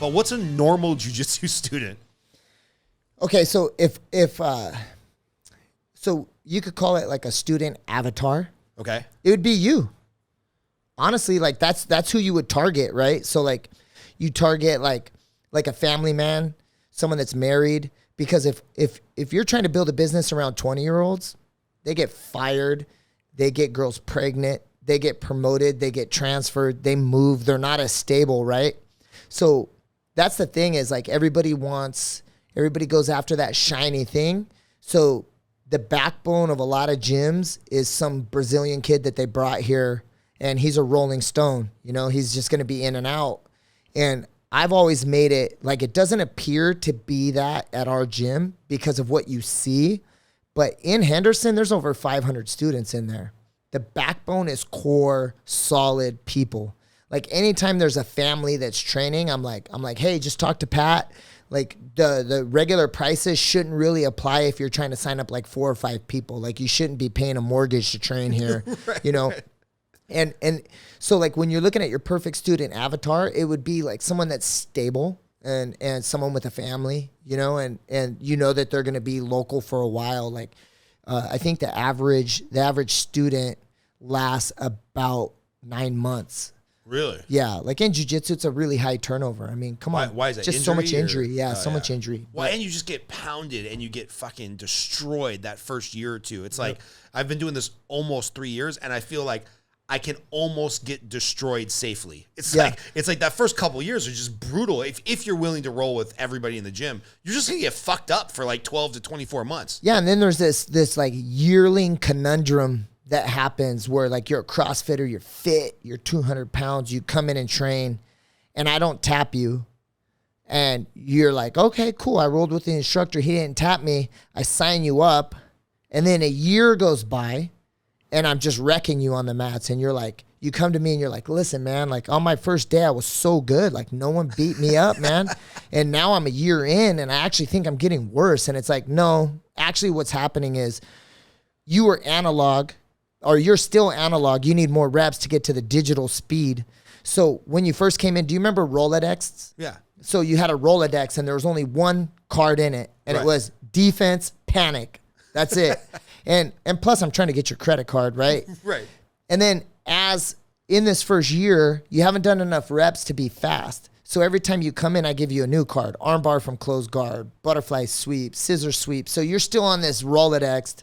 But what's a normal jiu-jitsu student? Okay, so so you could call it like a student avatar. Okay. It would be you. Honestly, like that's who you would target, right? So like you target like a family man, someone that's married, because if you're trying to build a business around 20-year-olds, they get fired, they get girls pregnant, they get promoted, they get transferred, they move, they're not as stable, right? So that's the thing is like everybody goes after that shiny thing. So the backbone of a lot of gyms is some Brazilian kid that they brought here, and he's a rolling stone. You know, he's just going to be in and out. And I've always made it like it doesn't appear to be that at our gym because of what you see. But in Henderson, there's over 500 students in there. The backbone is core, solid people. Like anytime there's a family that's training, I'm like, hey, just talk to Pat. Like the regular prices shouldn't really apply if you're trying to sign up like 4 or 5 people. Like you shouldn't be paying a mortgage to train here, right, you know? Right. And so like when you're looking at your perfect student avatar, it would be like someone that's stable and someone with a family, you know, and you know that they're going to be local for a while. Like I think the average student lasts about 9 months. Really? Yeah. Like in jiu-jitsu, it's a really high turnover. I mean, come on. Why is that? Just so much injury. Yeah, so much injury. Well, and you just get pounded and you get fucking destroyed that first year or two. It's like, I've been doing this almost 3 years and I feel like I can almost get destroyed safely. It's like that first couple of years are just brutal. If you're willing to roll with everybody in the gym, you're just gonna get fucked up for like 12 to 24 months. Yeah, and then there's this like yearling conundrum that happens where like you're a CrossFitter, you're fit, you're 200 pounds, you come in and train, and I don't tap you. And you're like, okay, cool. I rolled with the instructor. He didn't tap me. I sign you up. And then a year goes by and I'm just wrecking you on the mats. And you're like, you come to me and you're like, listen, man, like on my first day, I was so good. Like no one beat me up, man. And now I'm a year in and I actually think I'm getting worse. And it's like, no, actually what's happening is you were analog, or you're still analog. You need more reps to get to the digital speed. So when you first came in, do you remember Rolodex? Yeah. So you had a Rolodex and there was only one card in it, and it was defense, panic. That's it. and plus I'm trying to get your credit card, right? Right. And then as in this first year, you haven't done enough reps to be fast. So every time you come in, I give you a new card, armbar from closed guard, butterfly sweep, scissor sweep. So you're still on this Rolodex.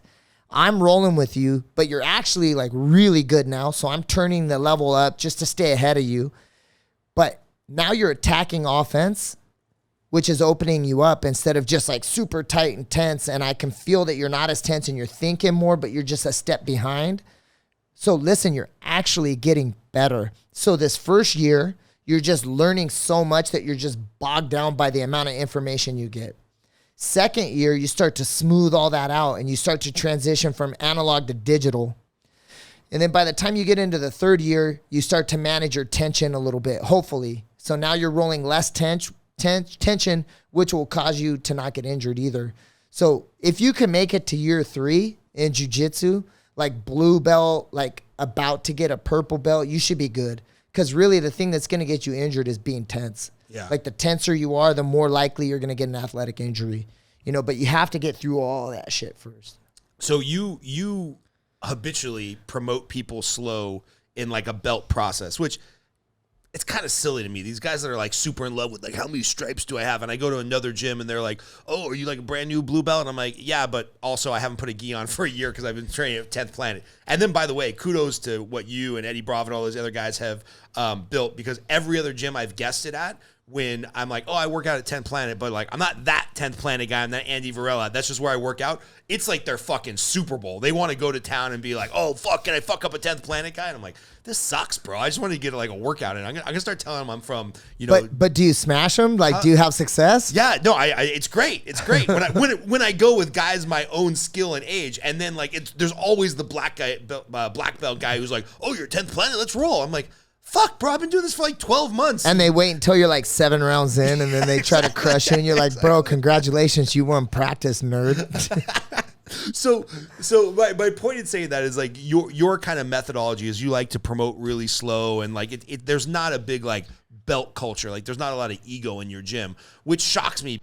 I'm rolling with you, but you're actually like really good now. So I'm turning the level up just to stay ahead of you. But now you're attacking offense, which is opening you up instead of just like super tight and tense. And I can feel that you're not as tense and you're thinking more, but you're just a step behind. So listen, you're actually getting better. So this first year, you're just learning so much that you're just bogged down by the amount of information you get. Second year, you start to smooth all that out and you start to transition from analog to digital. And then by the time you get into the third year, you start to manage your tension a little bit, hopefully. So now you're rolling less tension, which will cause you to not get injured either. So if you can make it to year 3 in jiu-jitsu, like blue belt, like about to get a purple belt, you should be good. Because really the thing that's going to get you injured is being tense. Yeah. Like the tenser you are, the more likely you're going to get an athletic injury, you know, but you have to get through all that shit first. So you habitually promote people slow in like a belt process, which it's kind of silly to me. These guys that are like super in love with like, how many stripes do I have? And I go to another gym and they're like, oh, are you like a brand new blue belt? And I'm like, yeah, but also I haven't put a gi on for a year because I've been training at 10th Planet. And then by the way, kudos to what you and Eddie Bravo and all those other guys have built, because every other gym I've guested at, when I'm like, oh, I work out at 10th Planet, but like, I'm not that 10th Planet guy. I'm not Andy Varela. That's just where I work out. It's like their fucking Super Bowl. They want to go to town and be like, oh, fuck, can I fuck up a 10th Planet guy? And I'm like, this sucks, bro. I just want to get like a workout in. I'm gonna start telling them I'm from, you know. But do you smash them? Like, do you have success? Yeah, no, it's great. It's great. when I go with guys my own skill and age, and then like, there's always the black belt guy who's like, oh, you're 10th Planet, let's roll. I'm like, fuck, bro, I've been doing this for like 12 months. And they wait until you're like 7 rounds in, and then they try to crush you, and you're like, exactly. Bro, congratulations, you won practice, nerd. So my point in saying that is like your kind of methodology is you like to promote really slow, and like it there's not a big like belt culture. Like there's not a lot of ego in your gym, which shocks me.